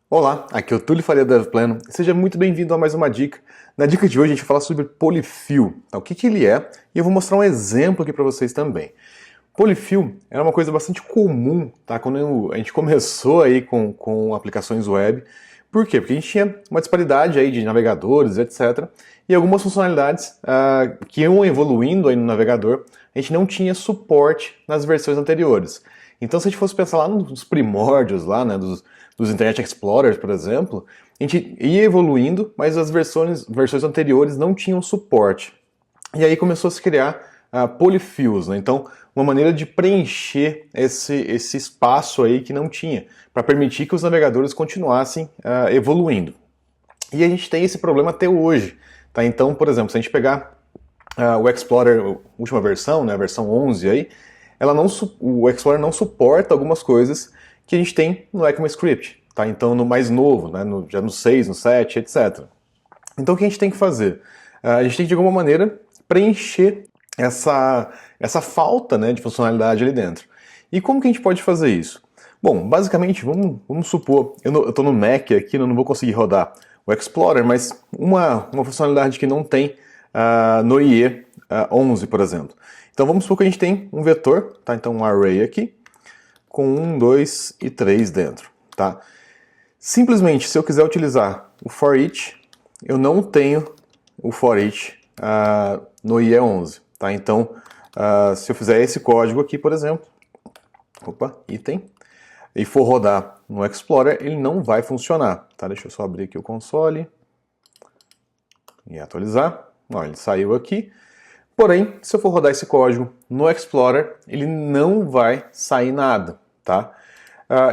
Olá, aqui é o Túlio Faria do DevPlano. Seja muito bem-vindo a mais uma dica. Na dica de hoje a gente vai falar sobre polyfill. O que ele é, e eu vou mostrar um exemplo aqui para vocês também. Polyfill era uma coisa bastante comum, tá? Quando a gente começou aí com aplicações web. Por quê? Porque a gente tinha uma disparidade aí de navegadores, etc. E algumas funcionalidades que iam evoluindo aí no navegador, a gente não tinha suporte nas versões anteriores. Então, se a gente fosse pensar lá nos primórdios lá, né, dos Internet Explorers, por exemplo, a gente ia evoluindo, mas as versões anteriores não tinham suporte. E aí começou a se criar polyfills, né? Então, uma maneira de preencher esse espaço aí que não tinha, para permitir que os navegadores continuassem evoluindo. E a gente tem esse problema até hoje. Tá? Então, por exemplo, se a gente pegar o Explorer, a última versão, né, a versão 11 aí, o Explorer não suporta algumas coisas que a gente tem no ECMAScript, tá? Então no mais novo, né, já no 6, no 7, etc. Então o que a gente tem que fazer? A gente tem que de alguma maneira preencher essa falta, né, de funcionalidade ali dentro. E como que a gente pode fazer isso? Bom, basicamente, vamos supor, eu estou no Mac aqui, eu não vou conseguir rodar o Explorer, mas uma funcionalidade que não tem no IE 11, por exemplo. Então vamos supor que a gente tem um vetor, tá? Então um array aqui, com 1, 2 e 3 dentro, tá? Simplesmente, se eu quiser utilizar o for each, eu não tenho o for each no IE11, tá? Então, se eu fizer esse código aqui, por exemplo, item, e for rodar no Explorer, ele não vai funcionar, tá? Deixa eu só abrir aqui o console e atualizar. Ó, ele saiu aqui. Porém, se eu for rodar esse código no Explorer, ele não vai sair nada, tá?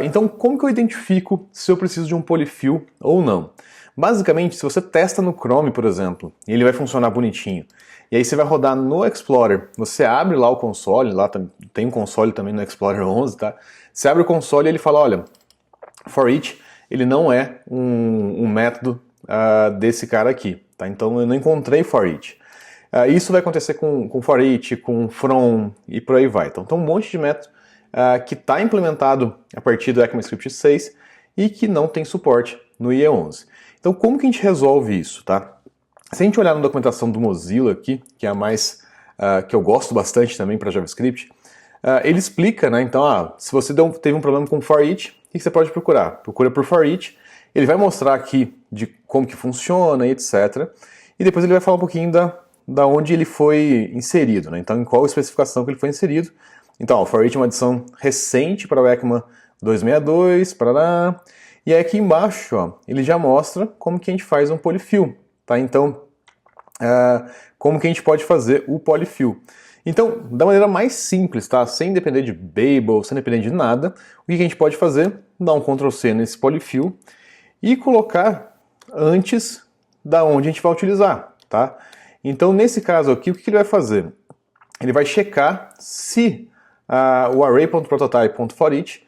Então, como que eu identifico se eu preciso de um polyfill ou não? Basicamente, se você testa no Chrome, por exemplo, e ele vai funcionar bonitinho, e aí você vai rodar no Explorer, você abre lá o console, lá tem um console também no Explorer 11, tá? Você abre o console e ele fala, olha, for each, ele não é um método desse cara aqui, tá? Então eu não encontrei for each. Isso vai acontecer com for each, com from e por aí vai. Então tem um monte de método que está implementado a partir do ECMAScript 6 e que não tem suporte no IE11. Então como que a gente resolve isso, tá? Se a gente olhar na documentação do Mozilla aqui, que é a mais que eu gosto bastante também para JavaScript, ele explica, né? Então, se você teve um problema com for each, o que você pode procurar? Procura por for each, ele vai mostrar aqui de como que funciona e etc. E depois ele vai falar um pouquinho da onde ele foi inserido, né? Então, em qual especificação que ele foi inserido. Então, o for each é uma adição recente para o ECMA 262, parará. E aí aqui embaixo, ó, ele já mostra como que a gente faz um polyfill, tá? Então, como que a gente pode fazer o polyfill. Então, da maneira mais simples, tá? Sem depender de Babel, sem depender de nada, o que a gente pode fazer? Dar um Ctrl+C nesse polyfill e colocar antes da onde a gente vai utilizar, tá? Então, nesse caso aqui, o que ele vai fazer? Ele vai checar se o array.prototype.foreach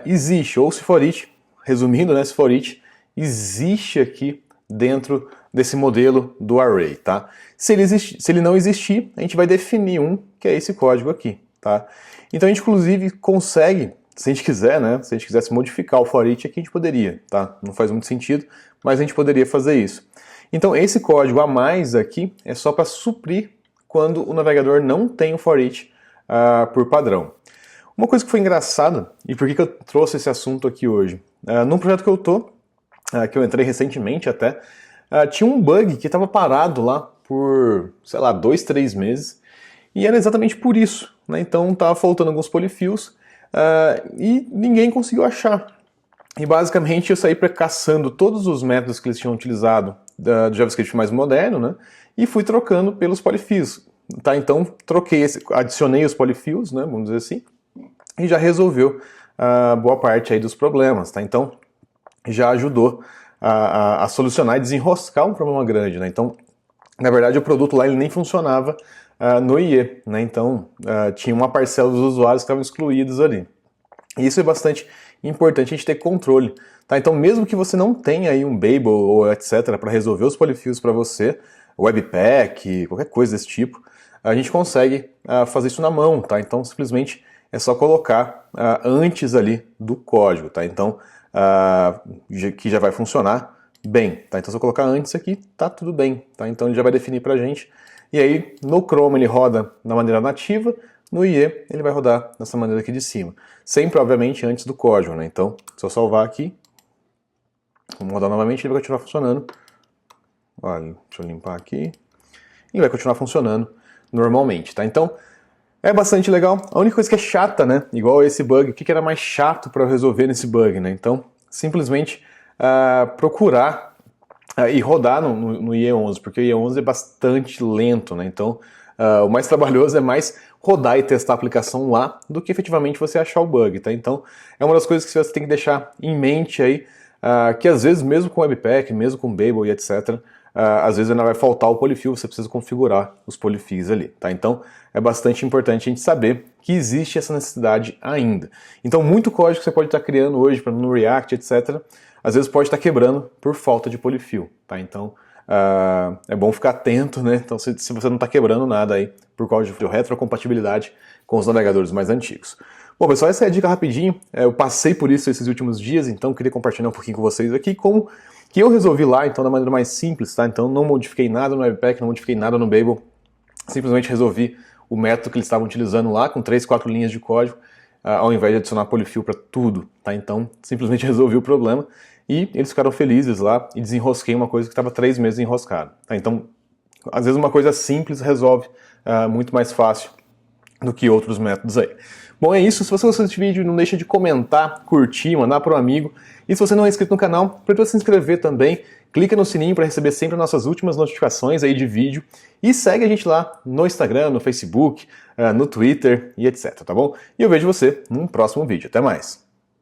existe, ou se foreach, resumindo, né, se foreach existe aqui dentro desse modelo do array, tá? Se ele não existir, a gente vai definir um, que é esse código aqui, tá? Então a gente inclusive consegue, se a gente quiser, né, se a gente quisesse modificar o for each aqui, a gente poderia, tá? Não faz muito sentido, mas a gente poderia fazer isso. Então esse código a mais aqui é só para suprir quando o navegador não tem o for each por padrão. Uma coisa que foi engraçada, e por que eu trouxe esse assunto aqui hoje? Num projeto que eu tô, que eu entrei recentemente até, tinha um bug que estava parado lá por, sei lá, 2, 3 meses, e era exatamente por isso, né? Então estava faltando alguns polyfills e ninguém conseguiu achar. E basicamente eu saí caçando todos os métodos que eles tinham utilizado do JavaScript mais moderno, né? E fui trocando pelos polyfills. Tá? Então adicionei os polyfills, né? Vamos dizer assim, e já resolveu boa parte aí dos problemas, tá? Então já ajudou a solucionar e desenroscar um problema grande, né? Então, na verdade, o produto lá ele nem funcionava no IE, né? Então, tinha uma parcela dos usuários que estavam excluídos ali. E isso é bastante importante a gente ter controle, tá? Então, mesmo que você não tenha aí um Babel ou etc. para resolver os polyfills para você, Webpack, qualquer coisa desse tipo, a gente consegue fazer isso na mão, tá? Então, simplesmente é só colocar antes ali do código, tá? Então, que já vai funcionar bem, tá? Então se eu colocar antes aqui, tá tudo bem, tá? Então ele já vai definir pra gente. E aí no Chrome ele roda da maneira nativa, no IE ele vai rodar dessa maneira aqui de cima. Sempre, obviamente, antes do código, né? Então, se eu salvar aqui, vamos rodar novamente, ele vai continuar funcionando. Olha, deixa eu limpar aqui. Ele vai continuar funcionando normalmente, tá? Então, é bastante legal. A única coisa que é chata, né? Igual esse bug, o que era mais chato para resolver nesse bug, né? Então, simplesmente procurar e rodar no IE11, porque o IE11 é bastante lento, né? Então, o mais trabalhoso é mais rodar e testar a aplicação lá do que efetivamente você achar o bug, tá? Então, é uma das coisas que você tem que deixar em mente aí, que às vezes, mesmo com Webpack, mesmo com Babel e etc., às vezes ainda vai faltar o polyfill, você precisa configurar os polyfills ali, tá? Então, é bastante importante a gente saber que existe essa necessidade ainda. Então, muito código que você pode estar criando hoje, por exemplo, no React, etc., às vezes pode estar quebrando por falta de polyfill, tá? Então, é bom ficar atento, né? Então, se você não está quebrando nada aí por causa de retrocompatibilidade com os navegadores mais antigos. Bom, pessoal, essa é a dica rapidinho. Eu passei por isso esses últimos dias, então queria compartilhar um pouquinho com vocês aqui como que eu resolvi lá, então, da maneira mais simples, tá? Então, não modifiquei nada no Webpack, não modifiquei nada no Babel, simplesmente resolvi o método que eles estavam utilizando lá, com 3, 4 linhas de código, ao invés de adicionar polyfill para tudo, tá? Então, simplesmente resolvi o problema e eles ficaram felizes lá e desenrosquei uma coisa que estava 3 meses enroscada, tá? Então, às vezes uma coisa simples resolve muito mais fácil do que outros métodos aí. Bom, é isso. Se você gostou desse vídeo, não deixa de comentar, curtir, mandar para um amigo. E se você não é inscrito no canal, aproveita para se inscrever também. Clica no sininho para receber sempre as nossas últimas notificações aí de vídeo. E segue a gente lá no Instagram, no Facebook, no Twitter e etc, tá bom? E eu vejo você num próximo vídeo. Até mais!